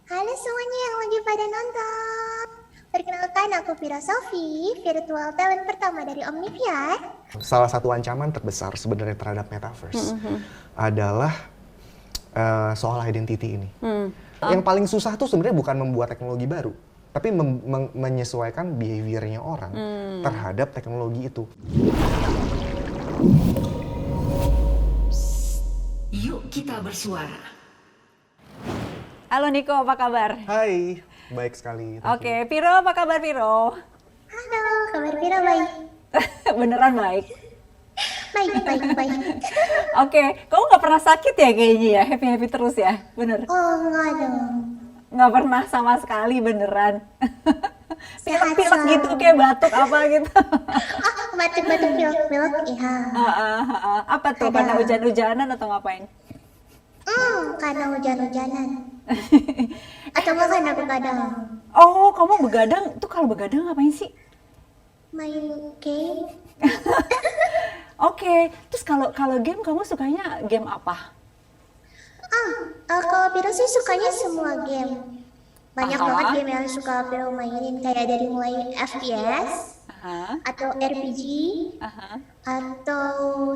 Halo semuanya yang lagi pada nonton. Perkenalkan aku Vira Sofi, virtual talent pertama dari Omniviar. Salah satu ancaman terbesar sebenarnya terhadap metaverse adalah soal identity ini. Yang paling susah tuh sebenarnya bukan membuat teknologi baru, tapi menyesuaikan behaviornya orang terhadap teknologi itu. Yuk kita bersuara. Halo Niko, apa kabar? Hai, baik sekali. Oke, Viro, apa kabar Viro? Halo, kabar Vira baik? Beneran baik? Baik. Oke, kamu nggak pernah sakit ya kayaknya ya? Happy-happy terus ya? Bener? Oh enggak dong. Nggak pernah sama sekali beneran? Sehat Pilek-pilek selalu. gitu, kayak batuk apa gitu? Batuk-batuk pilek-pilek, iya. Apa tuh, Ada. karena hujan-hujanan atau ngapain? Karena hujan-hujanan. Atau enggak karena begadang. Oh, kamu begadang, tuh kalau begadang ngapain sih? Main game. Oke, terus kalau game kamu sukanya game apa? Kalau Vira sih sukanya semua game. Banyak Aha. banget game yang suka Vira mainin, kayak dari mulai FPS, Aha, atau RPG, aha. atau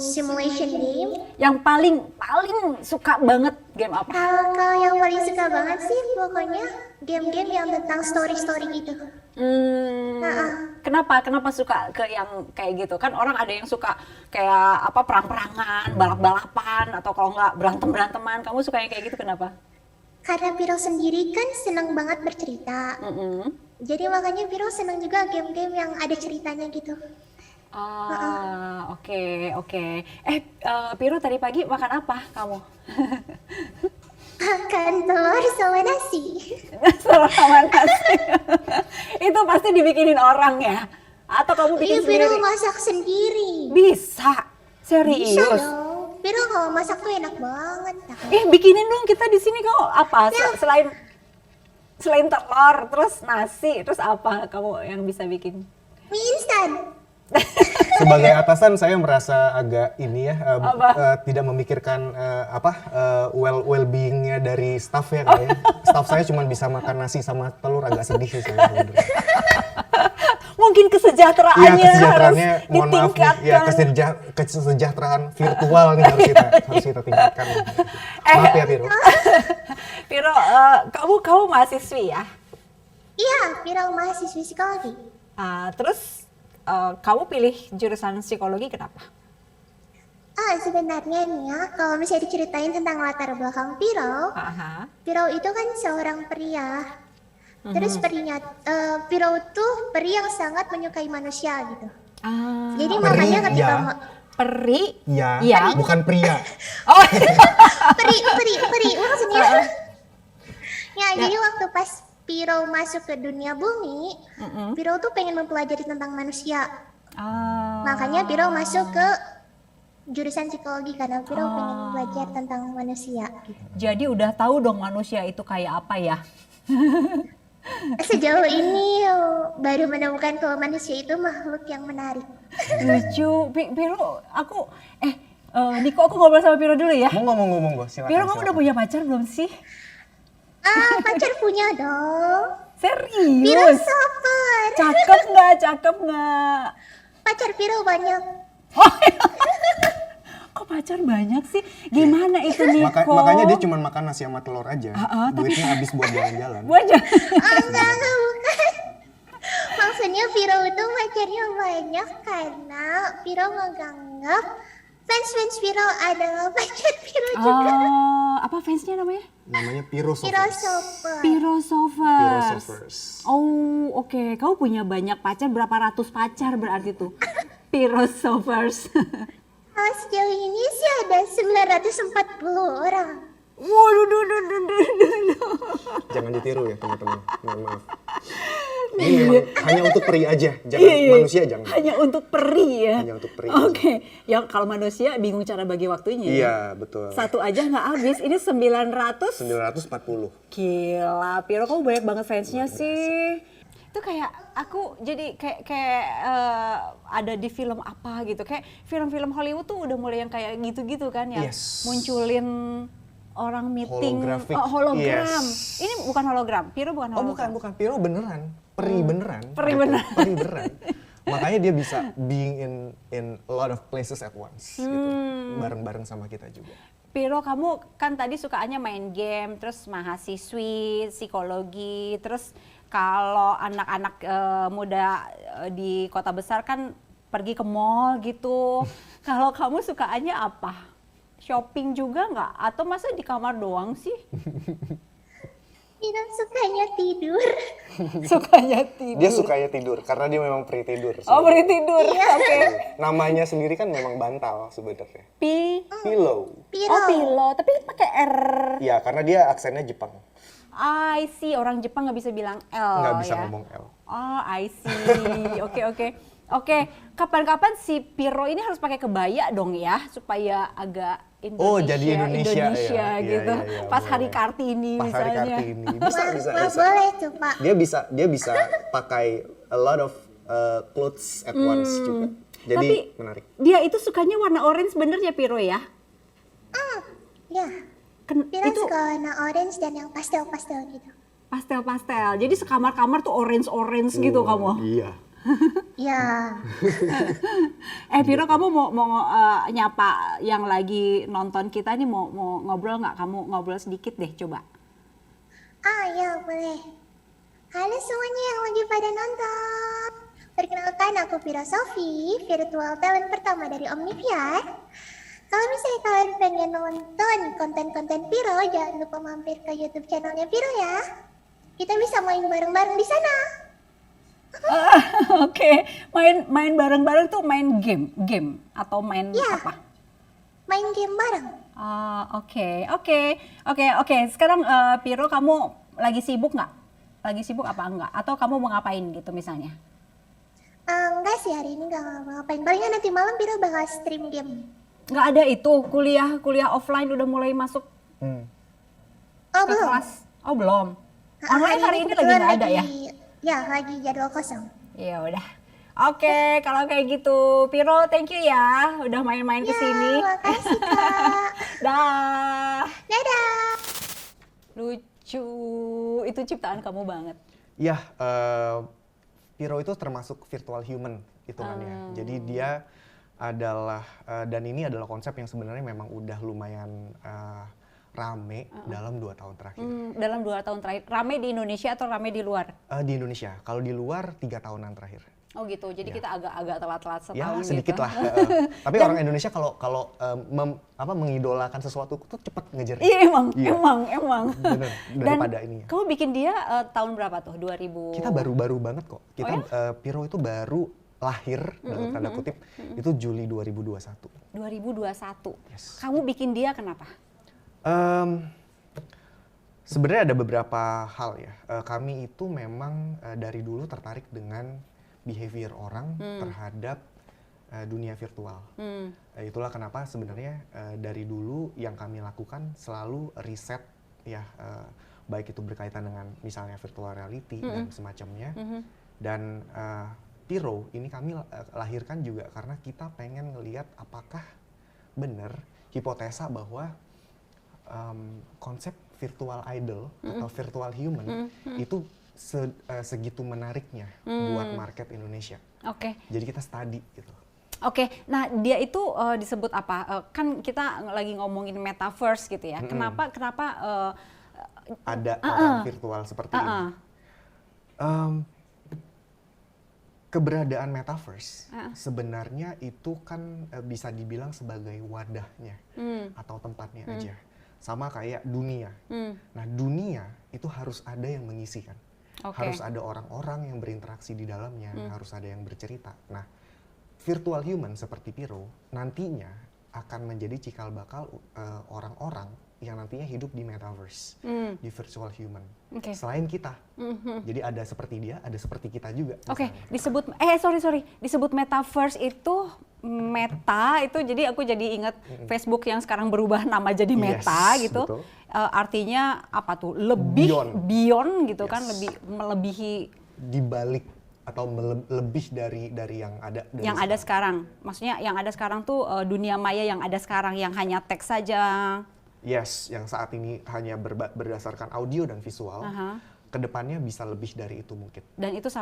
simulation game. Yang paling suka banget game apa? Kalau yang paling suka banget sih pokoknya game-game yang tentang story-story gitu. Kenapa suka ke yang kayak gitu? Kan orang ada yang suka kayak apa perang-perangan, balap-balapan, atau kalau nggak berantem-beranteman. Kamu suka yang kayak gitu kenapa? Karena Viro sendiri kan senang banget bercerita. Jadi makanya Viro senang juga game-game yang ada ceritanya gitu. Oke. Piro tadi pagi makan apa kamu? Makan telur sama nasi. Sama nasi. Itu pasti dibikinin orang ya? Atau kamu bikin Viro sendiri? masak sendiri. Bisa? Bisa Serius? dong. Viro kalau masak tuh enak banget. Bikinin dong kita di sini kok apa? Ya. Selain telur, terus nasi, terus apa kamu yang bisa bikin? Mie instan. Sebagai atasan saya merasa agak ini ya, Apa? tidak memikirkan well-beingnya dari staff ya kayaknya. Staff saya cuma bisa makan nasi sama telur, agak sedih sih saya sebenarnya. Mungkin Iya, kesejahteraannya harus kesejahteraannya, mohon maaf nih, ya ditingkatkan. kesejahteraan virtual nih harus kita tingkatkan. Maaf ya Viro. Viro, kamu mahasiswi ya? Iya, Viro mahasiswi psikologi. Terus kamu pilih jurusan psikologi kenapa? Sebenarnya nih ya, kalau misalnya diceritain tentang latar belakang Viro, Aha. Viro itu kan seorang pria. Terus Viro tuh peri yang sangat menyukai manusia gitu. Jadi Peri, makanya ketika ya. Peri? Ya, Yang? bukan pria. Oh, peri maksudnya. Ya, jadi waktu pas Viro masuk ke dunia bumi, Viro tuh pengen mempelajari tentang manusia. Makanya Viro masuk ke jurusan psikologi karena Viro pengen belajar tentang manusia. jadi udah tahu dong manusia itu kayak apa ya? Sejauh ini baru menemukan kalau manusia itu makhluk yang menarik. Lucu. Piro, Niko, aku ngobrol sama Piro dulu ya. Mau ngomong Bos, silakan. Piro, kamu silakan. udah punya pacar belum sih? Pacar punya dong. Serius? Filosofer. Cakep nggak? Pacar Viro banyak. Kok pacar banyak sih? Gimana itu Niko? Makanya dia cuma makan nasi sama telur aja. Duitnya habis buat jalan-jalan. Banyak. Enggak, bukan. Maksudnya Viro itu pacarnya banyak karena Viro menganggap fans Viro adalah pacar Viro juga. Apa fansnya namanya? Namanya Pirosovers. Filosofer. Pirosovers. Pirosovers. Oh, oke. Kamu punya banyak pacar, berapa ratus pacar berarti tuh? Pirosovers. Sejauh ini sih ada 940 orang. Waduh. Jangan ditiru ya teman-teman. Mohon maaf. Ini memang hanya untuk peri aja, jangan manusia jangan. Hanya untuk peri ya? Hanya untuk peri Oke. Yang kalau manusia bingung cara bagi waktunya ya? Iya, betul. Satu aja nggak habis, ini 900. 940. Gila, Piro kamu banyak banget fansnya sih. Itu kayak aku jadi kayak ada di film apa gitu. Kayak film-film Hollywood tuh udah mulai yang kayak gitu-gitu kan yang Yes. munculin orang meeting Holographic, hologram. yes. Ini bukan hologram, Piro bukan Oh hologram. bukan, Piro beneran, peri beneran. Peri gitu. beneran. Peri beneran. Makanya dia bisa being in a lot of places at once, gitu. Bareng-bareng sama kita juga. Piro, kamu kan tadi sukaannya main game, terus mahasiswi, psikologi, terus kalau anak-anak muda di kota besar kan pergi ke mall gitu. Kalau kamu sukaannya apa? Shopping juga nggak? Atau masa di kamar doang sih? Piro sukanya tidur. Sukanya tidur. Dia sukanya tidur karena dia memang peri tidur. Oh, pergi tidur. Oke. Namanya sendiri kan memang bantal sebenarnya. Pillow. Oh, pillow, tapi pakai R. Ya karena dia aksennya Jepang, I see, orang Jepang nggak bisa bilang L nggak bisa ya. ngomong L. Oh, I see. Oke. Kapan-kapan si Piro ini harus pakai kebaya dong ya, supaya agak Indonesia, Oh, jadi Indonesia ya. gitu. Iya, Pas boleh. hari Kartini Pas hari misalnya. Kartini bisa. Boleh tuh Pak. Dia bisa pakai a lot of clothes at once juga. Jadi Tapi menarik. dia itu sukanya warna orange bener ya Piro ya? Ya, Piro Itu suka warna orange dan yang pastel-pastel gitu. pastel-pastel. Jadi sekamar-kamar tuh orange-orange gitu kamu. Iya. Ya, Piro, kamu mau nyapa yang lagi nonton kita nih, mau ngobrol nggak? Kamu ngobrol sedikit deh, coba. ya boleh. Halo semuanya yang lagi pada nonton. Perkenalkan aku Piro Sofi, virtual talent pertama dari Omniviar. Kalau misalnya kalian pengen nonton konten-konten Piro, jangan lupa mampir ke YouTube channelnya Piro ya. Kita bisa main bareng-bareng di sana. Oke, main bareng-bareng tuh main game atau main Iya. apa? Main game bareng. Oke. Sekarang Piro, kamu lagi sibuk nggak? Lagi sibuk apa enggak? Atau kamu mau ngapain gitu misalnya? Enggak sih, hari ini nggak ngapain. Palingnya nanti malam Piro bakal stream game. Nggak ada itu, kuliah offline udah mulai masuk Oh ke belum. kelas? Oh belum. Online hari ini lagi kebetulan nggak ada ya? Ya, lagi jadwal kosong. Ya udah. Oke, kalau kayak gitu, Piro, thank you ya, udah main-main ke sini. Ya, makasih Kak. Dah. Dadah. Lucu, itu ciptaan kamu banget. Iya, Piro itu termasuk virtual human hitungannya. Jadi dia adalah dan ini adalah konsep yang sebenarnya memang udah lumayan rame dalam 2 tahun terakhir. Dalam 2 tahun terakhir, rame di Indonesia atau rame di luar? Di Indonesia, kalau di luar 3 tahunan terakhir. Oh gitu, jadi kita agak telat-telat setahun Ya gitu. sedikit lah. Tapi orang Indonesia kalau mengidolakan sesuatu tuh cepet ngejar. Iya emang. Bener, daripada ininya. Kamu bikin dia tahun berapa tuh? 2000? Kita baru-baru banget kok. Kita Oh ya? Piro itu baru lahir dalam tanda kutip itu Juli 2021. 2021. Yes. Kamu bikin dia kenapa? Sebenarnya ada beberapa hal ya. Kami itu memang dari dulu tertarik dengan behavior orang terhadap dunia virtual. Itulah kenapa sebenarnya dari dulu yang kami lakukan selalu riset ya, baik itu berkaitan dengan misalnya virtual reality dan semacamnya. Dan Piro ini kami lahirkan juga karena kita pengen ngelihat apakah benar hipotesa bahwa konsep virtual idol atau virtual human itu segitu menariknya buat market Indonesia. Oke. Jadi kita study gitu. Oke, nah dia itu disebut apa? Kan kita lagi ngomongin metaverse gitu ya. Kenapa Ada orang virtual seperti ini. Keberadaan metaverse sebenarnya itu kan bisa dibilang sebagai wadahnya atau tempatnya aja. Sama kayak dunia. Nah dunia itu harus ada yang mengisi kan. Harus ada orang-orang yang berinteraksi di dalamnya, harus ada yang bercerita. Nah virtual human seperti Piro nantinya akan menjadi cikal bakal orang-orang yang nantinya hidup di metaverse, di virtual human. Selain kita, jadi ada seperti dia, ada seperti kita juga. Oke, misalnya. disebut metaverse itu meta itu, jadi aku jadi ingat Facebook yang sekarang berubah nama jadi Meta gitu. Betul. Artinya apa tuh? Lebih beyond gitu kan, lebih melebihi Di balik atau lebih dari yang ada. yang ada sekarang. Maksudnya yang ada sekarang tuh dunia maya yang ada sekarang yang hanya teks saja. Yes, yang saat ini hanya berdasarkan audio dan visual. Kedepannya bisa lebih dari itu mungkin. Dan itu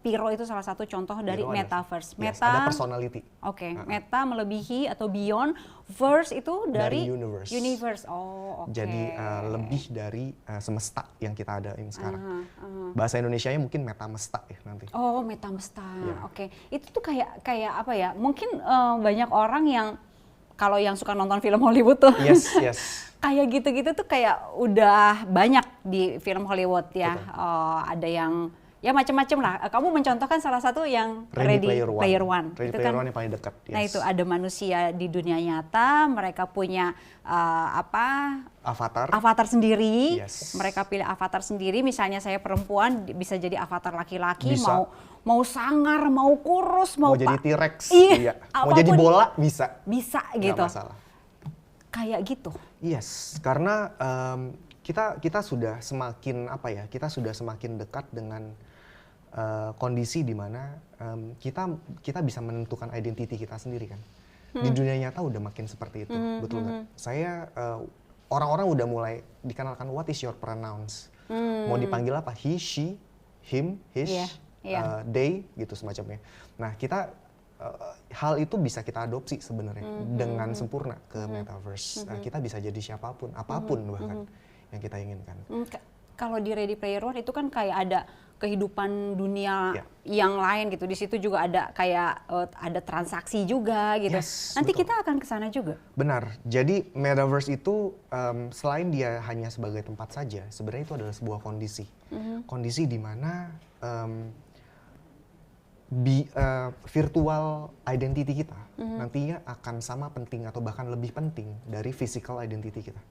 Piro itu salah satu contoh dari Piro metaverse. Yes, ada personality. Oke, meta melebihi atau beyond, verse itu dari universe. Universe. Oh, oke. Jadi lebih dari semesta yang kita adain sekarang. Bahasa Indonesianya mungkin metamesta ya nanti. Oh, metamesta. Oke. Itu tuh kayak apa ya? Mungkin banyak orang yang kalau yang suka nonton film Hollywood tuh. Yes. Kayak gitu-gitu tuh kayak udah banyak di film Hollywood ya. Ada yang ya macam-macam lah. Kamu mencontohkan salah satu yang Ready Player One. Ready Itu Player kan, One yang paling dekat. Yes. Nah itu ada manusia di dunia nyata, mereka punya avatar sendiri. Yes. Mereka pilih avatar sendiri. Misalnya saya perempuan bisa jadi avatar laki-laki, Bisa. mau sangar, mau kurus, mau jadi T-Rex, iya, mau jadi bola bisa. Bisa Nggak gitu. masalah. Kayak gitu. Yes, karena kita sudah semakin kita sudah semakin dekat dengan kondisi di mana kita bisa menentukan identiti kita sendiri kan. Di dunia nyata udah makin seperti itu, betul nggak? Saya orang-orang udah mulai dikenalkan what is your pronouns, mau dipanggil apa, he, she, him, his, they gitu semacamnya. Nah kita hal itu bisa kita adopsi sebenarnya dengan sempurna ke metaverse. Kita bisa jadi siapapun, apapun bahkan yang kita inginkan. Kalau di Ready Player One itu kan kayak ada kehidupan dunia yang lain gitu. Di situ juga ada kayak ada transaksi juga gitu. Yes, nanti betul. kita akan ke sana juga. Benar. Jadi metaverse itu selain dia hanya sebagai tempat saja, sebenarnya itu adalah sebuah kondisi. Kondisi di mana virtual identity kita nantinya akan sama penting atau bahkan lebih penting dari physical identity kita.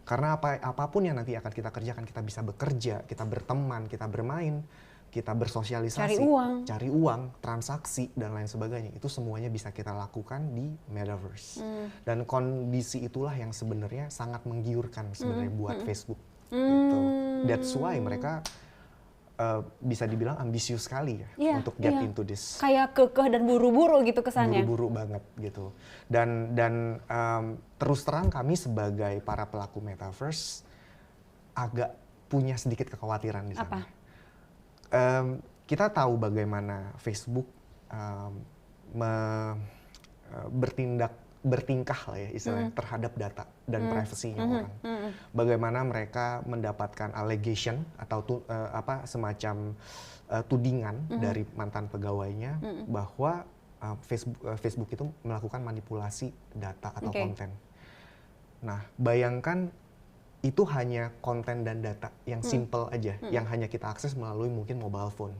Karena apapun yang nanti akan kita kerjakan, kita bisa bekerja, kita berteman, kita bermain, kita bersosialisasi, cari uang, transaksi dan lain sebagainya. Itu semuanya bisa kita lakukan di metaverse. Dan kondisi itulah yang sebenarnya sangat menggiurkan sebenarnya buat Facebook. Gitu. That's why mereka bisa dibilang ambisius sekali ya untuk get into this. Kayak kekeh dan buru-buru gitu kesannya. Buru-buru banget gitu. Dan terus terang kami sebagai para pelaku metaverse agak punya sedikit kekhawatiran di sana. Apa? Kita tahu bagaimana Facebook bertingkah lah ya istilahnya terhadap data dan privasinya orang. Bagaimana mereka mendapatkan allegation atau semacam tudingan dari mantan pegawainya bahwa Facebook itu melakukan manipulasi data atau konten. Nah, bayangkan itu hanya konten dan data yang simple aja, yang hanya kita akses melalui mungkin mobile phone.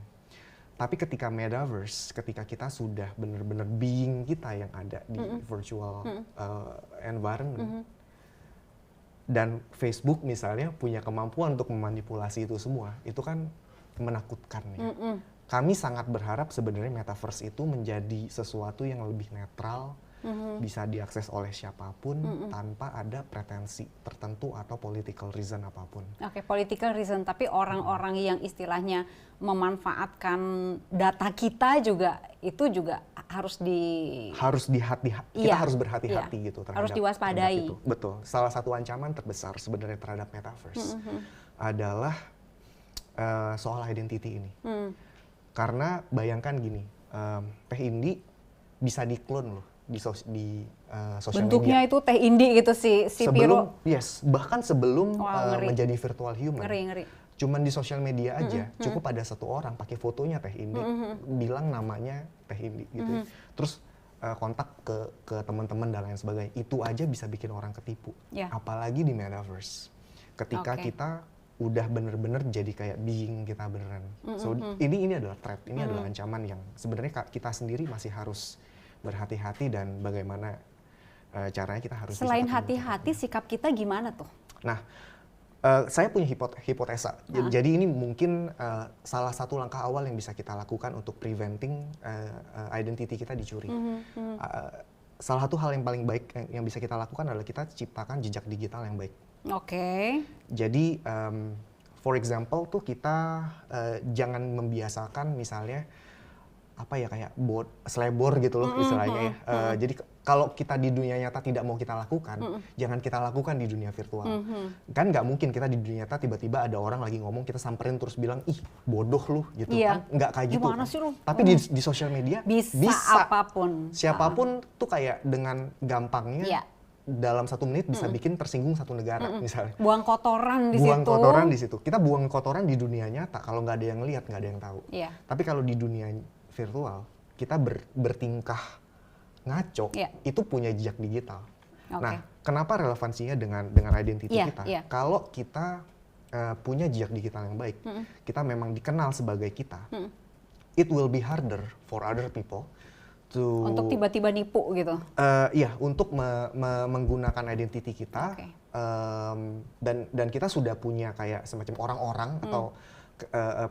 Tapi ketika metaverse, ketika kita sudah benar-benar being kita yang ada di virtual environment, dan Facebook misalnya punya kemampuan untuk memanipulasi itu semua, itu kan menakutkan ya. Kami sangat berharap sebenarnya metaverse itu menjadi sesuatu yang lebih netral, bisa diakses oleh siapapun tanpa ada pretensi tertentu atau political reason apapun. Oke, political reason, tapi orang-orang yang istilahnya memanfaatkan data kita juga itu juga kita harus berhati-hati gitu terhadap, harus diwaspadai. itu. Betul. Salah satu ancaman terbesar sebenarnya terhadap metaverse adalah soal identity ini. Karena bayangkan gini, Teh Indi bisa diklon loh di sosial bentuknya media. itu Teh Indi gitu si Piro. Bahkan sebelum Ngeri. menjadi virtual human. Ngeri. Cuman di sosial media aja cukup ada satu orang pakai fotonya Teh Indi, bilang namanya Teh Indi gitu. Terus kontak ke teman-teman dan lain sebagainya. Itu aja bisa bikin orang ketipu. Apalagi di metaverse. Ketika kita udah bener-bener jadi kayak being kita beneran. So ini adalah threat, ini adalah ancaman yang sebenarnya kita sendiri masih harus berhati-hati dan bagaimana caranya kita harus. Selain hati-hati, sikap kita gimana tuh? Nah, saya punya hipotesa. Jadi ini mungkin salah satu langkah awal yang bisa kita lakukan untuk preventing identity kita dicuri. Salah satu hal yang paling baik yang bisa kita lakukan adalah kita ciptakan jejak digital yang baik. Oke. Jadi, for example tuh kita jangan membiasakan misalnya kayak selebor gitu loh istilahnya ya. Jadi kalau kita di dunia nyata tidak mau kita lakukan, jangan kita lakukan di dunia virtual. Kan nggak mungkin kita di dunia nyata tiba-tiba ada orang lagi ngomong, kita samperin terus bilang, ih bodoh lu gitu kan. Nggak kayak gitu. Gimana Kan. sih lu? Tapi di sosial media bisa apapun. Siapapun tuh kayak dengan gampangnya dalam 1 menit bisa bikin tersinggung satu negara misalnya. Buang kotoran di situ. Buang kotoran di situ. Kita buang kotoran di dunia nyata kalau nggak ada yang lihat, nggak ada yang tahu. Tapi kalau di dunia virtual kita bertingkah ngaco, itu punya jejak digital. Nah, kenapa relevansinya dengan identity kita? Kalau kita punya jejak digital yang baik, kita memang dikenal sebagai kita. It will be harder for other people untuk tiba-tiba nipu gitu. Iya, untuk menggunakan identity kita, dan kita sudah punya kayak semacam orang-orang atau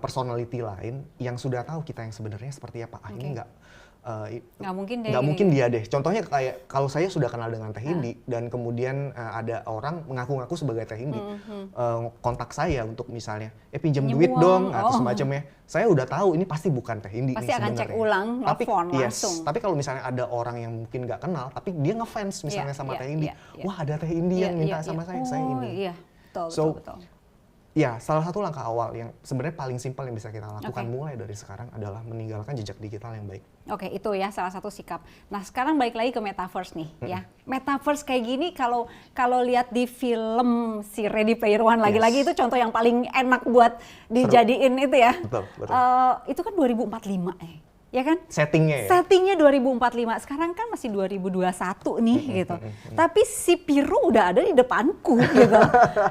personality lain yang sudah tahu kita yang sebenarnya seperti apa. Ini nggak mungkin dia deh. Contohnya kayak kalau saya sudah kenal dengan Teh Hindi dan kemudian ada orang mengaku-ngaku sebagai Teh Hindi, kontak saya untuk misalnya pinjam duit dong atau semacamnya. Saya udah tahu ini pasti bukan Teh Hindi. Pasti akan cek ulang, nelfon langsung. Tapi kalau misalnya ada orang yang mungkin nggak kenal, tapi dia ngefans misalnya sama Teh Hindi, wah ada Teh Hindi yang minta sama saya ini. Iya, betul. Ya, salah satu langkah awal yang sebenarnya paling simpel yang bisa kita lakukan mulai dari sekarang adalah meninggalkan jejak digital yang baik. Oke, itu ya salah satu sikap. Nah, sekarang balik lagi ke metaverse nih, ya. Metaverse kayak gini kalau lihat di film si Ready Player One lagi-lagi itu contoh yang paling enak buat dijadiin itu ya. Betul. Itu kan 2045 ya kan? Settingnya ya? Settingnya 2045, sekarang kan masih 2021 nih gitu. Tapi si Piro udah ada di depanku gitu.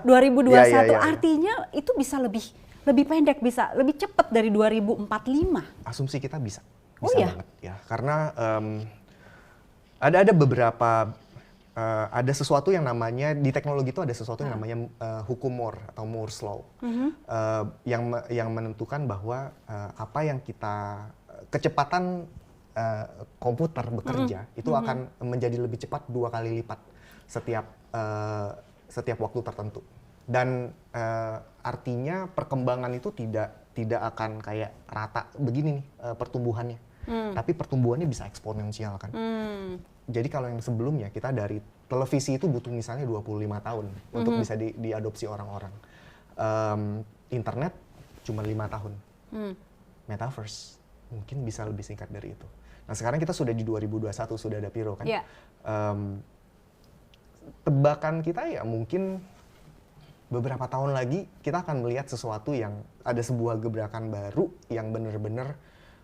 2021 artinya itu bisa lebih pendek, bisa lebih cepat dari 2045. Asumsi kita bisa banget ya. Karena ada beberapa, ada sesuatu yang namanya, di teknologi itu ada sesuatu yang namanya hukum Moore atau Moore's Law. Yang menentukan bahwa apa yang kecepatan komputer bekerja itu akan menjadi lebih cepat 2 kali lipat setiap waktu tertentu. Dan artinya perkembangan itu tidak akan kayak rata begini nih pertumbuhannya. Tapi pertumbuhannya bisa eksponensial kan. Jadi kalau yang sebelumnya kita dari televisi itu butuh misalnya 25 tahun untuk bisa diadopsi orang-orang. Internet cuma 5 tahun. Metaverse mungkin bisa lebih singkat dari itu. Nah sekarang kita sudah di 2021, sudah ada Piro kan. Tebakan kita ya mungkin beberapa tahun lagi kita akan melihat sesuatu yang ada sebuah gebrakan baru yang benar-benar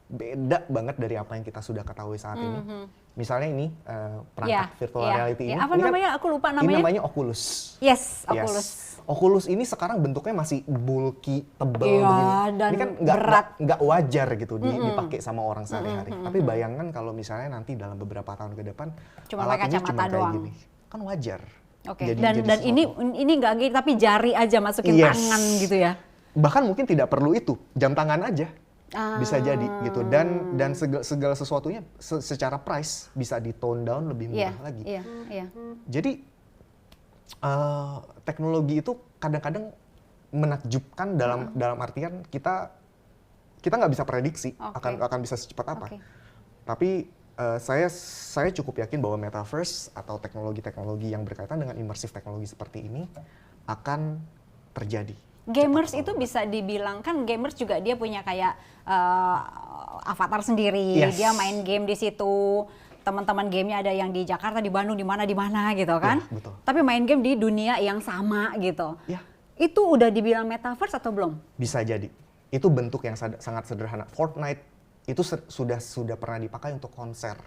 beda banget dari apa yang kita sudah ketahui saat ini. Misalnya ini perangkat virtual reality ini. Apa ini namanya? Aku lupa namanya. Ini namanya Oculus. Yes, Oculus. Oculus ini sekarang bentuknya masih bulky, tebal begini. Dan ini kan nggak wajar gitu dipakai sama orang sehari-hari. Tapi bayangkan kalau misalnya nanti dalam beberapa tahun ke depan cuma pakai kacamata doang. Gini. Kan wajar. Dan ini nggak gitu, tapi jari aja masukin tangan gitu ya. Bahkan mungkin tidak perlu itu, jam tangan aja. Bisa jadi gitu, dan segala sesuatunya secara price bisa di tone down lebih murah lagi. Jadi teknologi itu kadang-kadang menakjubkan dalam artian kita nggak bisa prediksi akan bisa secepat apa. Tapi saya cukup yakin bahwa metaverse atau teknologi-teknologi yang berkaitan dengan immersive teknologi seperti ini akan terjadi. Gamers itu bisa dibilang kan gamers juga dia punya kayak avatar sendiri, dia main game di situ. Teman-teman gamenya ada yang di Jakarta, di Bandung, di mana gitu kan. Betul. Tapi main game di dunia yang sama gitu. Itu udah dibilang metaverse atau belum? Bisa jadi. Itu bentuk yang sangat sederhana. Fortnite itu sudah pernah dipakai untuk konser.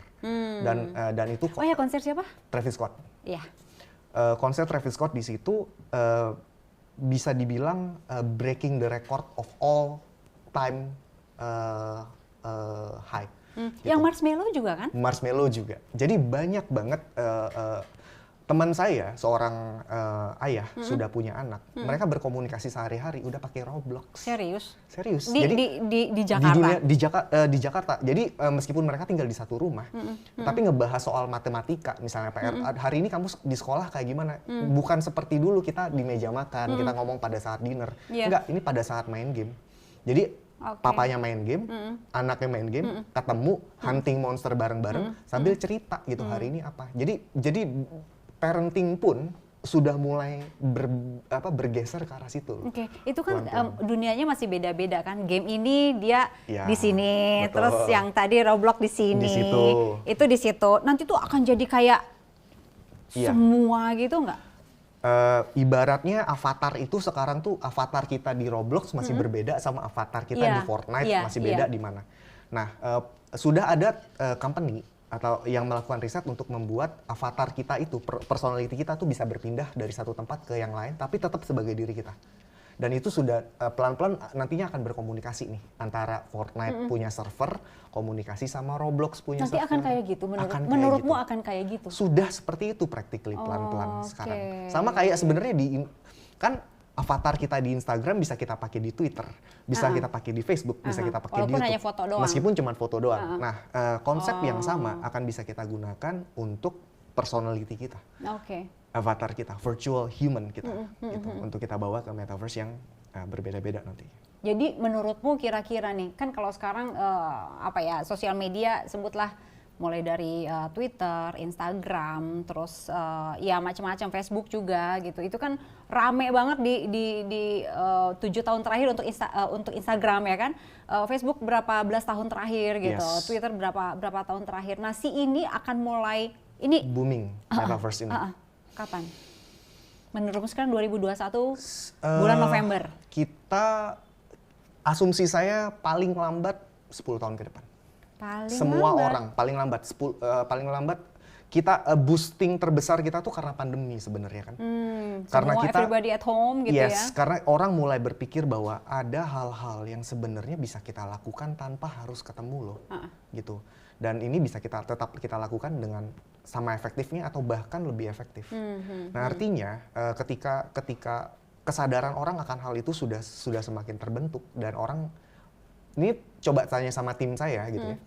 Dan itu konser siapa? Travis Scott. Iya. Konser Travis Scott di situ bisa dibilang breaking the record of all time high. Gitu. Yang Marshmello juga kan? Marshmello juga. Jadi banyak banget teman saya, seorang ayah sudah punya anak. Mereka berkomunikasi sehari-hari udah pakai Roblox. Serius? Jadi di Jakarta. Di Jakarta. Jadi meskipun mereka tinggal di satu rumah, tapi ngebahas soal matematika, misalnya PR. Hari ini kamu di sekolah kayak gimana? Bukan seperti dulu kita di meja makan, kita ngomong pada saat dinner. Enggak, ini pada saat main game. Jadi papanya main game, anaknya main game, ketemu hunting monster bareng-bareng sambil cerita gitu hari ini apa. Jadi parenting pun sudah mulai bergeser ke arah situ. Oke, itu kan dunianya masih beda-beda kan. Game ini dia di sini, betul. terus yang tadi Roblox di sini, Di situ. itu di situ. Nanti tuh akan jadi kayak semua gitu nggak? Ibaratnya avatar itu sekarang tuh avatar kita di Roblox masih berbeda sama avatar kita di Fortnite masih beda di mana. Nah, sudah ada company atau yang melakukan riset untuk membuat avatar kita itu, personality kita tuh bisa berpindah dari satu tempat ke yang lain, tapi tetap sebagai diri kita. Dan itu sudah pelan-pelan nantinya akan berkomunikasi nih antara Fortnite punya server, komunikasi sama Roblox punya Nanti server. akan kayak gitu, menurutmu akan kayak gitu? Sudah seperti itu practically pelan-pelan sekarang. Sama kayak sebenarnya kan avatar kita di Instagram bisa kita pakai di Twitter, bisa kita pakai di Facebook, bisa kita pakai di YouTube. Hanya foto doang. Meskipun cuma foto doang. Nah, konsep yang sama akan bisa kita gunakan untuk personality kita. Avatar kita, virtual human kita, gitu, untuk kita bawa ke metaverse yang berbeda-beda nanti. Jadi menurutmu kira-kira nih, kan kalau sekarang sosial media sebutlah mulai dari Twitter, Instagram, terus ya macam-macam, Facebook juga gitu. Itu kan rame banget di 7 tahun terakhir untuk Instagram ya kan. Facebook berapa belas tahun terakhir gitu. Twitter berapa tahun terakhir. Nah, ini akan mulai booming metaverse ini. Kapan? Menurutmu sekarang 2021 bulan November. Kita asumsi saya paling lambat 10 tahun ke depan. Paling lambat kita boosting terbesar kita tuh karena pandemi sebenarnya kan. Karena semua everybody at home gitu ya. Karena orang mulai berpikir bahwa ada hal-hal yang sebenarnya bisa kita lakukan tanpa harus ketemu loh. Gitu. Dan ini bisa tetap kita lakukan dengan sama efektifnya atau bahkan lebih efektif. Nah, artinya ketika kesadaran orang akan hal itu sudah semakin terbentuk dan orang ini coba tanya sama tim saya gitu ya.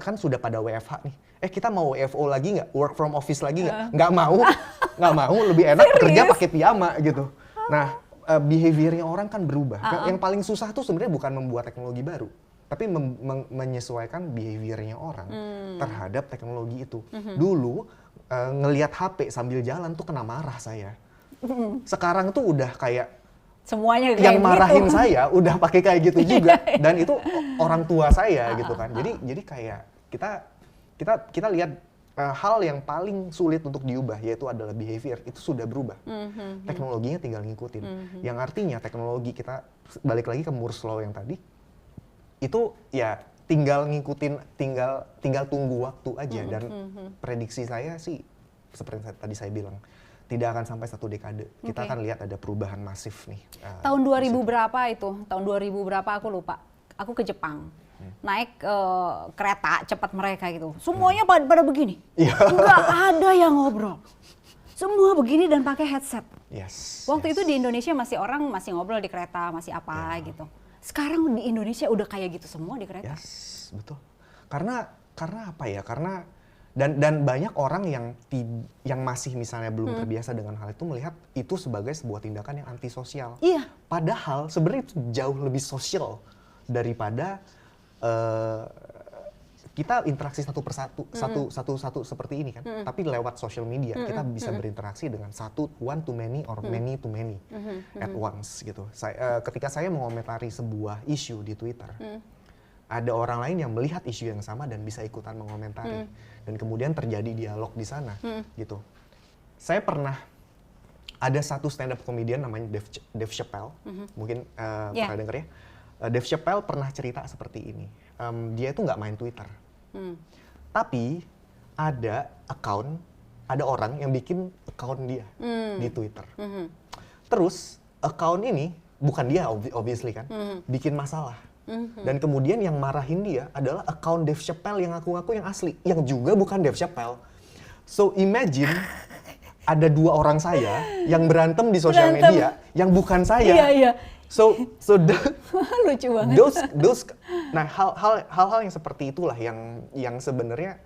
Kan sudah pada WFH nih. Kita mau WFO lagi nggak? Work from office lagi nggak? Nggak mau. Lebih enak kerja pakai piyama gitu. Nah, behaviornya orang kan berubah. Yang paling susah tuh sebenarnya bukan membuat teknologi baru, tapi menyesuaikan behaviornya orang terhadap teknologi itu. Dulu ngelihat HP sambil jalan tuh kena marah saya. Sekarang tuh udah kayak semuanya kayak yang marahin gitu. Saya udah pakai kayak gitu juga, dan itu orang tua saya gitu kan. Jadi kayak kita lihat hal yang paling sulit untuk diubah yaitu adalah behavior, itu sudah berubah. Teknologinya tinggal ngikutin. Yang artinya teknologi kita balik lagi ke Moore's Law yang tadi, itu ya tinggal ngikutin, tinggal tunggu waktu aja. Dan prediksi saya sih seperti tadi saya bilang, tidak akan sampai 1 dekade. Kita akan lihat ada perubahan masif nih. Tahun 2000 berapa itu? Tahun 2000 berapa aku lupa. Aku ke Jepang. Naik kereta cepat mereka gitu. Semuanya pada begini. Nggak ada yang ngobrol. Semua begini dan pakai headset. Waktu itu di Indonesia orang masih ngobrol di kereta, masih apa gitu. Sekarang di Indonesia udah kayak gitu semua di kereta. Betul. Karena apa ya? Dan banyak orang yang masih misalnya belum terbiasa dengan hal itu melihat itu sebagai sebuah tindakan yang antisosial. Padahal sebenarnya itu jauh lebih sosial daripada kita interaksi satu persatu, satu seperti ini kan. Tapi lewat social media kita bisa berinteraksi dengan one to many or many to many at once gitu. Ketika saya mengomentari sebuah isu di Twitter, ada orang lain yang melihat isu yang sama dan bisa ikutan mengomentari, dan kemudian terjadi dialog di sana gitu. Saya pernah ada satu stand up comedian namanya Dave Chappelle, mungkin pernah denger ya. Dave Chappelle pernah cerita seperti ini. Dia itu nggak main Twitter, tapi ada orang yang bikin account dia di Twitter. Terus account ini bukan dia obviously kan, bikin masalah. Dan kemudian yang marahin dia adalah account Dave Chappelle yang ngaku-ngaku yang asli, yang juga bukan Dave Chappelle. So imagine ada 2 orang saya yang berantem di sosial media yang bukan saya. So lucu banget. Nah hal-hal yang seperti itulah yang sebenarnya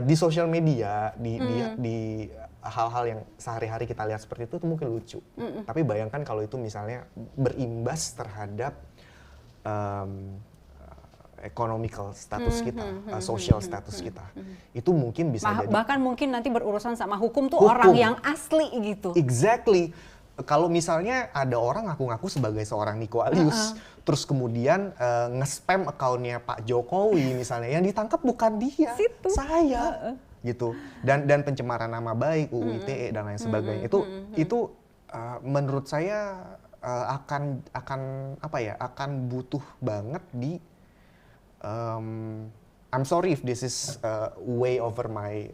di sosial media di hal-hal yang sehari-hari kita lihat seperti itu mungkin lucu. Tapi bayangkan kalau itu misalnya berimbas terhadap economical status kita, social status kita, itu mungkin bisa jadi bahkan mungkin nanti berurusan sama hukum tuh Hukum. orang yang asli gitu. Exactly. Kalau misalnya ada orang ngaku-ngaku sebagai seorang Niko Alius, terus kemudian nge-spam account-nya Pak Jokowi misalnya, yang ditangkap bukan dia, saya, gitu. Dan pencemaran nama baik, UU ITE dan lain sebagainya, itu menurut saya akan butuh banget di I'm sorry if this is way over my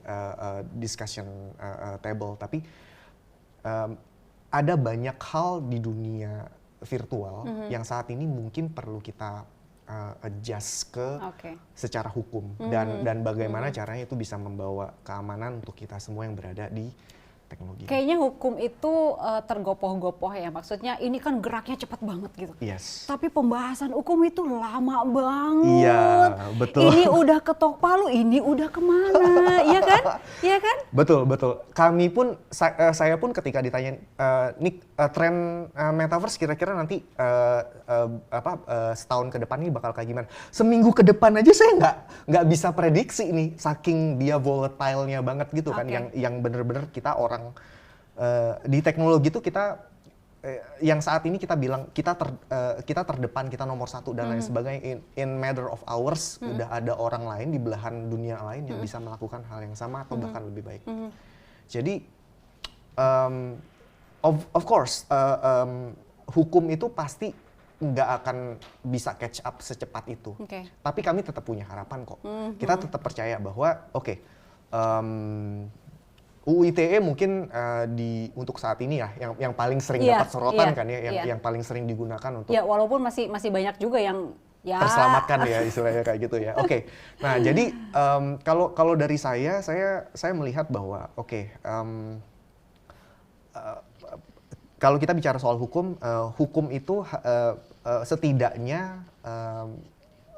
discussion table, tapi ada banyak hal di dunia virtual yang saat ini mungkin perlu kita adjust ke secara hukum dan bagaimana caranya itu bisa membawa keamanan untuk kita semua yang berada di teknologi. Kayaknya hukum itu tergopoh-gopoh ya, maksudnya ini kan geraknya cepat banget gitu. Yes. Tapi pembahasan hukum itu lama banget. Iya, betul. Ini udah ketok palu, ini udah kemana, iya kan? Iya kan? Betul, betul. Kami pun, saya pun ketika ditanya, Nick, tren metaverse kira-kira nanti setahun ke depan ini bakal kayak gimana? Seminggu ke depan aja saya nggak bisa prediksi nih, saking dia volatile-nya banget gitu kan, yang bener-bener kita orang di teknologi itu kita yang saat ini kita bilang kita terdepan, kita nomor satu dan lain sebagainya, in matter of hours udah ada orang lain di belahan dunia lain yang bisa melakukan hal yang sama atau bahkan lebih baik. Jadi of course hukum itu pasti nggak akan bisa catch up secepat itu. Tapi kami tetap punya harapan kok. Kita tetap percaya bahwa UU ITE mungkin untuk saat ini ya yang paling sering dapat sorotan kan ya, yang paling sering digunakan untuk ya, walaupun masih banyak juga yang terselamatkan ya istilahnya kayak gitu ya. Nah jadi kalau dari saya melihat bahwa kalau kita bicara soal hukum itu setidaknya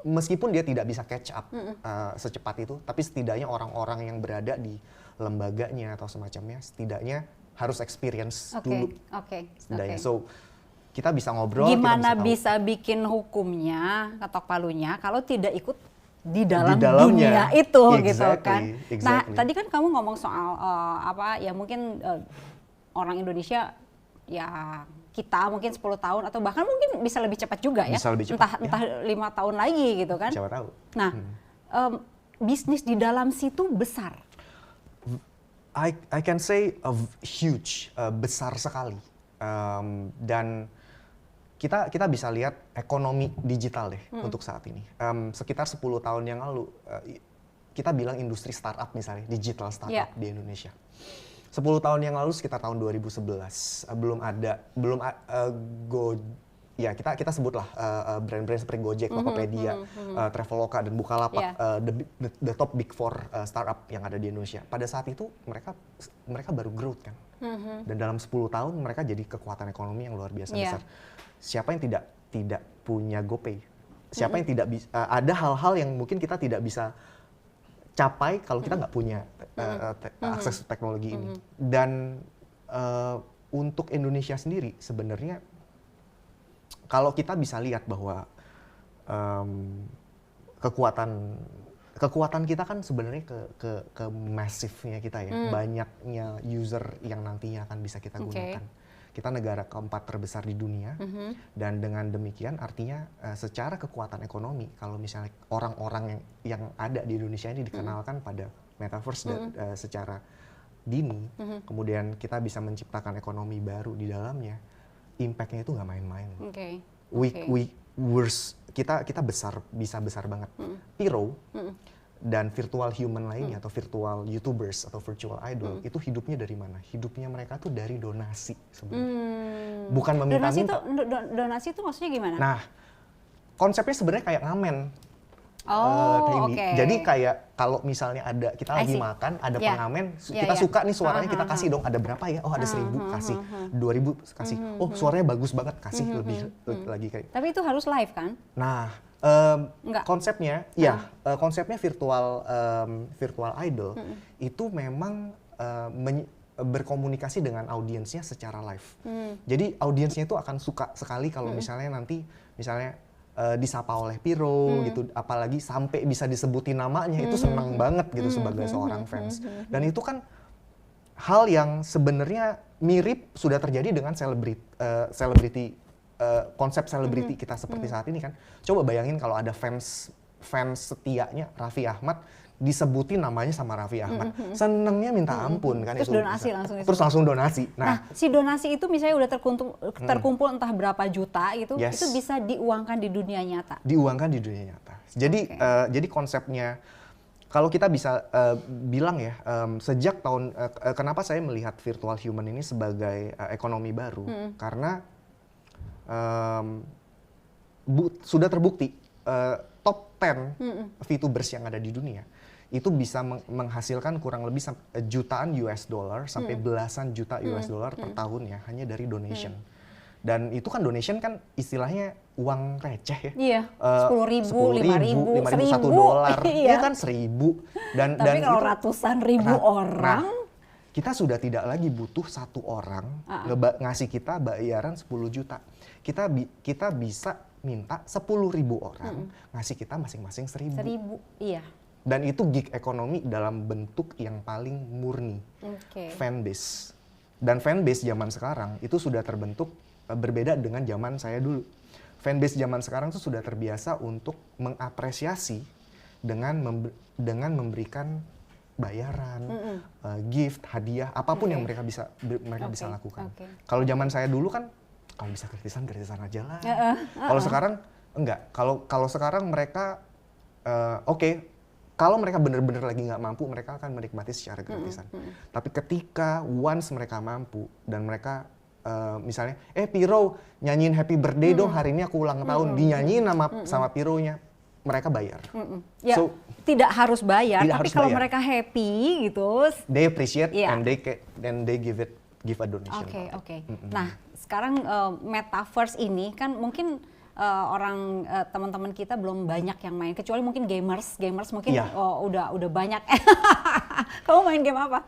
meskipun dia tidak bisa catch up secepat itu, tapi setidaknya orang-orang yang berada di lembaganya atau semacamnya setidaknya harus experience dulu. Setidaknya. So kita bisa ngobrol. Gimana bisa bikin hukumnya, ketok palunya kalau tidak ikut di dalamnya dunia itu gitu kan. Nah tadi kan kamu ngomong soal mungkin orang Indonesia ya kita mungkin 10 tahun atau bahkan mungkin bisa lebih cepat juga ya. Bisa lebih cepat, entah 5 tahun lagi gitu kan. Siapa tahu. Nah, bisnis di dalam situ besar. I can say huge, besar sekali. Dan kita bisa lihat ekonomi digital deh untuk saat ini. Sekitar 10 tahun yang lalu kita bilang industri startup misalnya, digital startup di Indonesia. 10 tahun yang lalu sekitar tahun 2011 kita sebutlah brand-brand seperti Gojek, Tokopedia, Traveloka dan Bukalapak, the top big four startup yang ada di Indonesia. Pada saat itu mereka baru growth kan, dan dalam 10 tahun mereka jadi kekuatan ekonomi yang luar biasa besar. Siapa yang tidak punya GoPay? Siapa yang tidak bisa? Ada hal-hal yang mungkin kita tidak bisa capai kalau kita nggak punya akses teknologi ini. Dan untuk Indonesia sendiri sebenarnya kalau kita bisa lihat bahwa kekuatan kita kan sebenarnya ke masifnya kita ya, banyaknya user yang nantinya akan bisa kita gunakan. Kita negara keempat terbesar di dunia, dan dengan demikian artinya secara kekuatan ekonomi, kalau misalnya orang-orang yang ada di Indonesia ini dikenalkan pada metaverse secara dini, kemudian kita bisa menciptakan ekonomi baru di dalamnya, impact-nya itu nggak main-main. Kita bisa besar banget. Piro dan virtual human lainnya atau virtual YouTubers atau virtual idol itu hidupnya dari mana? Hidupnya mereka tuh dari donasi sebenarnya. Bukan meminta-minta. Donasi itu maksudnya gimana? Nah, konsepnya sebenarnya kayak ngamen. Jadi kayak kalau misalnya kita lagi makan, ada pengamen, kita suka nih suaranya, kita kasih dong, ada berapa ya? Oh ada 1.000, kasih 2.000, kasih. Oh suaranya bagus banget, kasih lebih lagi kayak. Tapi itu harus live kan? Nah, konsepnya, konsepnya virtual idol itu memang berkomunikasi dengan audiensnya secara live. Jadi audiensnya itu akan suka sekali kalau misalnya nanti disapa oleh Piro gitu, apalagi sampai bisa disebutin namanya, itu seneng banget gitu sebagai seorang fans. Dan itu kan hal yang sebenarnya mirip sudah terjadi dengan selebriti konsep selebriti kita seperti saat ini kan. Coba bayangin kalau ada fans setianya Raffi Ahmad disebutin namanya sama Raffi Ahmad, senengnya minta ampun kan. Terus itu donasi langsung itu. terus langsung donasi. Nah, si donasi itu misalnya udah terkumpul entah berapa juta gitu, itu bisa diuangkan di dunia nyata. Diuangkan di dunia nyata. Jadi jadi konsepnya kalau kita bisa bilang ya, sejak tahun kenapa saya melihat virtual human ini sebagai ekonomi baru, karena sudah terbukti top 10 VTubers yang ada di dunia itu bisa menghasilkan kurang lebih jutaan US dollar sampai belasan juta US dollar per tahun ya, hanya dari donation. Dan itu kan donation kan istilahnya uang receh ya. Iya, 10.000, 5.000, 1 $1. Iya. Iya kan 1.000. Dan kalau itu, ratusan ribu orang. Kita sudah tidak lagi butuh satu orang ngasih kita bayaran 10 juta. Kita bisa minta 10.000 orang ngasih kita masing-masing 1.000. 1.000, iya. Dan itu gig ekonomi dalam bentuk yang paling murni, fanbase. Dan fanbase zaman sekarang itu sudah terbentuk berbeda dengan zaman saya dulu. Fanbase zaman sekarang itu sudah terbiasa untuk mengapresiasi dengan memberikan bayaran, gift, hadiah, apapun yang mereka bisa lakukan. Kalau zaman saya dulu kan, kalau bisa gratisan aja lah. Kalau sekarang enggak. Kalau sekarang mereka kalau mereka benar-benar lagi nggak mampu, mereka akan menikmati secara gratisan. Tapi ketika once mereka mampu dan mereka misalnya, Piro nyanyiin Happy Birthday dong, hari ini aku ulang tahun, dinyanyiin sama Pironya, mereka bayar. Ya, tidak harus bayar, tapi kalau bayar. mereka happy gitu, they appreciate and they give a donation. Oke. Nah, sekarang metaverse ini kan mungkin teman-teman kita belum banyak yang main, kecuali mungkin gamers mungkin udah banyak. Kamu main game apa?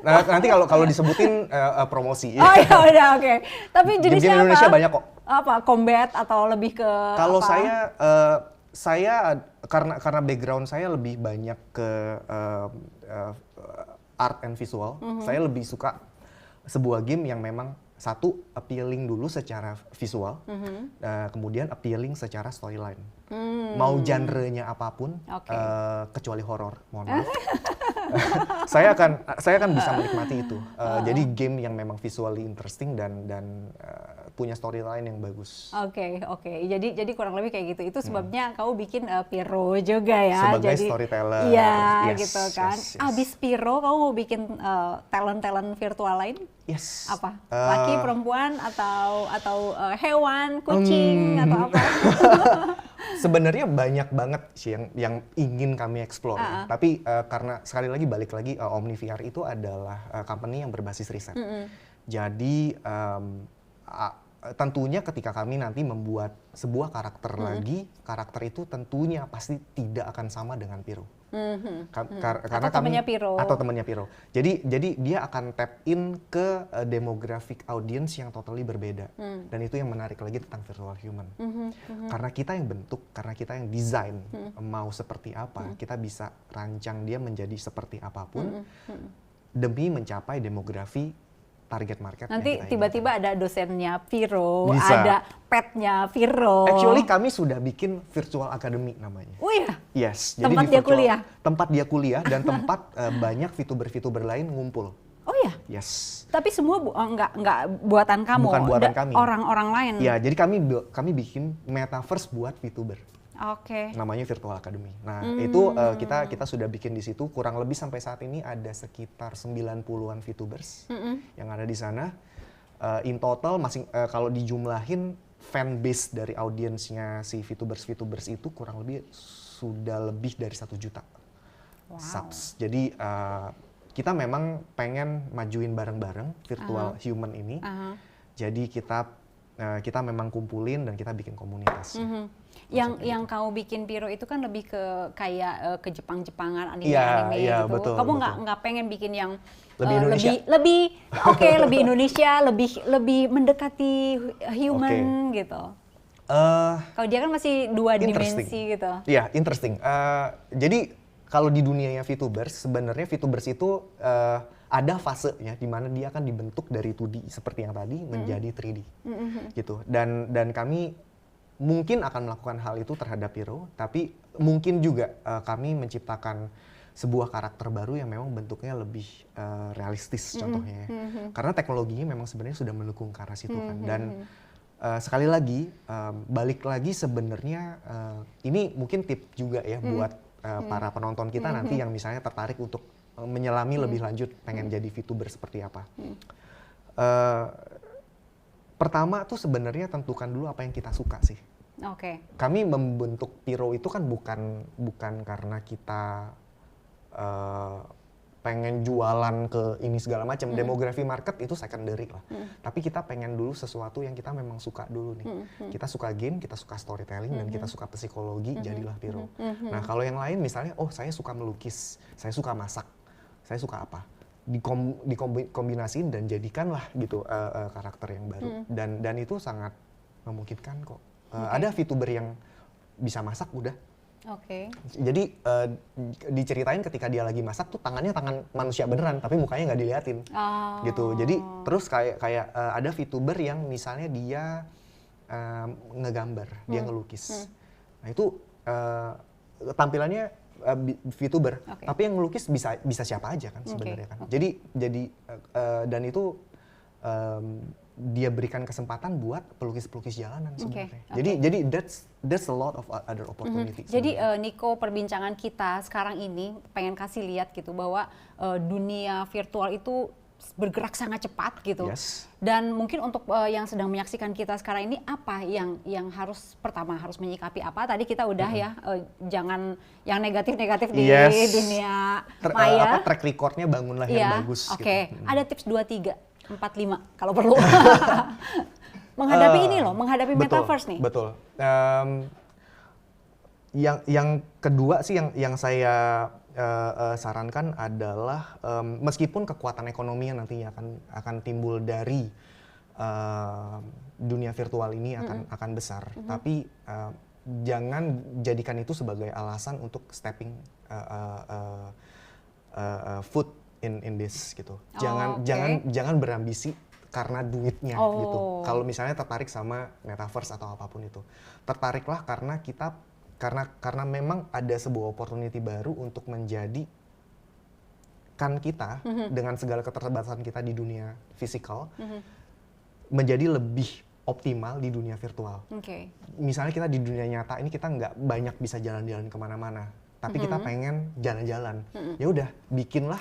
Nah, nanti kalau disebutin promosi. Oh ya udah, oke. Tapi jenisnya game Indonesia banyak kok. Apa? Combat atau lebih ke kalau apa? saya karena background saya lebih banyak ke art and visual. Saya lebih suka sebuah game yang memang satu appealing dulu secara visual, kemudian appealing secara storyline. Mau genre-nya apapun, kecuali horor, mohon maaf. saya akan bisa menikmati itu. Jadi game yang memang visually interesting dan punya storyline yang bagus. Oke. Jadi kurang lebih kayak gitu. Itu sebabnya kamu bikin Piro juga ya. Sebagai jadi, storyteller. Iya, yes, gitu kan. Yes. Abis Piro, kamu mau bikin talent virtual lain? Yes. Apa? Laki, perempuan, atau hewan, kucing, atau apa? Sebenarnya banyak banget sih yang ingin kami explore. Tapi karena sekali lagi balik lagi OmniVR itu adalah company yang berbasis riset. Jadi tentunya ketika kami nanti membuat sebuah karakter lagi, karakter itu tentunya pasti tidak akan sama dengan Piro. Karena atau temannya Piro. Jadi dia akan tap in ke demographic audience yang totally berbeda. Dan itu yang menarik lagi tentang virtual human. Karena kita yang bentuk, karena kita yang desain mau seperti apa, kita bisa rancang dia menjadi seperti apapun demi mencapai demografi target market. Nanti tiba-tiba ada dosennya Piro, bisa. Ada petnya Piro. Actually kami sudah bikin virtual academy namanya. Oh iya? Yes. Tempat dia kuliah? Tempat dia kuliah dan tempat banyak VTuber lain ngumpul. Oh iya? Yes. Tapi semua nggak buatan kamu? Bukan buatan kami. Orang-orang lain? Ya, jadi kami bikin metaverse buat VTuber. Oke. Namanya Virtual Academy. Nah, itu kita sudah bikin di situ. Kurang lebih sampai saat ini ada sekitar 90-an VTubers yang ada di sana. In total kalau dijumlahin fanbase dari audiensnya si VTubers itu kurang lebih sudah lebih dari 1 juta subs. Jadi kita memang pengen majuin bareng-bareng virtual human ini. Jadi kita memang kumpulin dan kita bikin komunitas. Yang kamu bikin Piro itu kan lebih ke kayak ke Jepang-Jepangan, anime gitu. Betul, kamu nggak pengen bikin yang lebih Indonesia. lebih Indonesia, lebih mendekati human gitu. Kalau dia kan masih 2 Interesting. dimensi gitu. Iya, interesting. Jadi kalau di dunianya VTubers, sebenarnya VTubers itu ada fase ya di mana dia akan dibentuk dari 2D seperti yang tadi menjadi 3D gitu. Dan kami mungkin akan melakukan hal itu terhadap Piro, tapi mungkin juga kami menciptakan sebuah karakter baru yang memang bentuknya lebih realistis contohnya. Karena teknologinya memang sebenarnya sudah mendukung ke arah situ kan. Dan sekali lagi balik lagi sebenarnya ini mungkin tip juga ya buat para penonton kita nanti yang misalnya tertarik untuk menyelami lebih lanjut pengen jadi VTuber seperti apa. Pertama tuh sebenarnya tentukan dulu apa yang kita suka sih. Oke. Kami membentuk Piro itu kan bukan karena kita pengen jualan ke ini segala macam. Demografi market itu secondary lah. Tapi kita pengen dulu sesuatu yang kita memang suka dulu nih. Kita suka game, kita suka storytelling, dan kita suka psikologi, jadilah Piro. Nah kalau yang lain misalnya, oh saya suka melukis, saya suka masak, saya suka apa? Dikombinasiin dan jadikanlah gitu karakter yang baru. Dan itu sangat memungkinkan kok. Ada VTuber yang bisa masak udah. Oke. Jadi diceritain ketika dia lagi masak tuh tangannya tangan manusia beneran, tapi mukanya nggak diliatin, gitu. Jadi terus kayak ada VTuber yang misalnya dia ngegambar, dia ngelukis. Nah itu tampilannya VTuber, tapi yang ngelukis bisa siapa aja kan sebenarnya kan. Jadi dan itu dia berikan kesempatan buat pelukis-pelukis jalanan sebenarnya. Jadi that's a lot of other opportunity. Jadi Niko, perbincangan kita sekarang ini pengen kasih lihat gitu bahwa dunia virtual itu bergerak sangat cepat gitu. Yes. Dan mungkin untuk yang sedang menyaksikan kita sekarang ini apa yang harus pertama harus menyikapi apa? Tadi kita udah ya jangan yang negatif-negatif di dunia maya. Track recordnya bangunlah yang bagus. Oke. Gitu. Ada tips 2, 3, 4, 5 kalau perlu. Menghadapi ini loh, menghadapi metaverse nih. Betul. Yang kedua sih yang saya sarankan adalah meskipun kekuatan ekonomi yang nantinya akan timbul dari dunia virtual ini akan besar, tapi jangan jadikan itu sebagai alasan untuk stepping foot in this gitu. Jangan berambisi karena duitnya gitu. Kalau misalnya tertarik sama metaverse atau apapun itu, tertariklah karena memang ada sebuah opportunity baru untuk menjadi kan kita dengan segala keterbatasan kita di dunia fisikal menjadi lebih optimal di dunia virtual. Misalnya kita di dunia nyata ini kita nggak banyak bisa jalan-jalan kemana-mana, tapi kita pengen jalan-jalan. Ya udah, bikinlah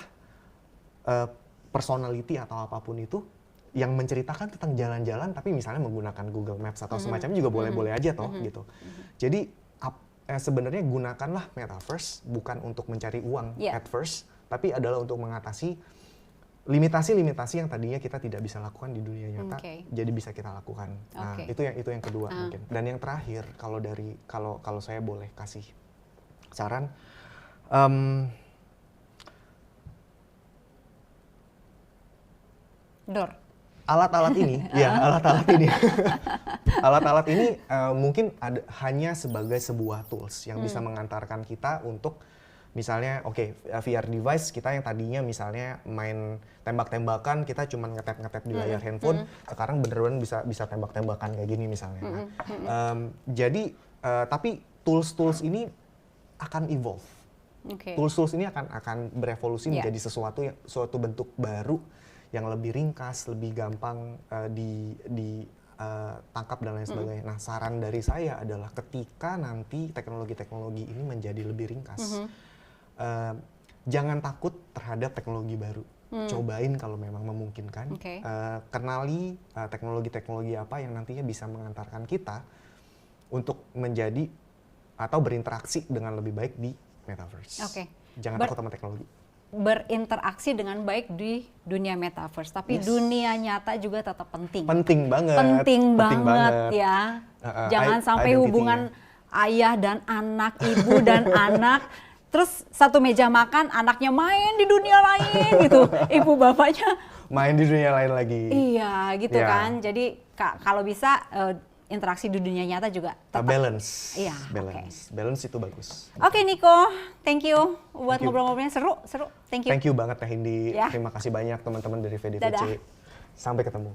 personality atau apapun itu yang menceritakan tentang jalan-jalan, tapi misalnya menggunakan Google Maps atau semacamnya juga boleh-boleh aja toh gitu. Jadi sebenarnya gunakanlah metaverse bukan untuk mencari uang at first, tapi adalah untuk mengatasi limitasi-limitasi yang tadinya kita tidak bisa lakukan di dunia nyata, jadi bisa kita lakukan. Nah, itu yang kedua mungkin. Dan yang terakhir, kalau saya boleh kasih saran, alat-alat ini mungkin hanya sebagai sebuah tools yang bisa mengantarkan kita untuk misalnya VR device kita yang tadinya misalnya main tembak-tembakan, kita cuma ngetap-ngetap di layar handphone, sekarang bener-bener bisa tembak-tembakan kayak gini misalnya. Jadi tapi tools ini akan evolve. Tools ini akan berevolusi menjadi suatu bentuk baru yang lebih ringkas, lebih gampang ditangkap dan lain sebagainya. Nah, saran dari saya adalah ketika nanti teknologi-teknologi ini menjadi lebih ringkas, jangan takut terhadap teknologi baru. Cobain kalau memang memungkinkan. Kenali teknologi-teknologi apa yang nantinya bisa mengantarkan kita untuk menjadi atau berinteraksi dengan lebih baik di metaverse. Jangan takut sama teknologi. Berinteraksi dengan baik di dunia metaverse, tapi dunia nyata juga tetap penting. Penting banget ya. Jangan sampai hubungan ayah dan anak, ibu dan anak, terus satu meja makan, anaknya main di dunia lain gitu, ibu bapaknya main di dunia lain lagi. Iya gitu kan. Jadi kalau bisa interaksi di dunia nyata juga tetap balance. Iya, Balance itu bagus. Oke, Niko, thank you buat ngobrol-ngobrolnya, seru. Thank you. Thank you banget Teh Hindi. Ya. Terima kasih banyak teman-teman dari VDVC. Dadah. Sampai ketemu.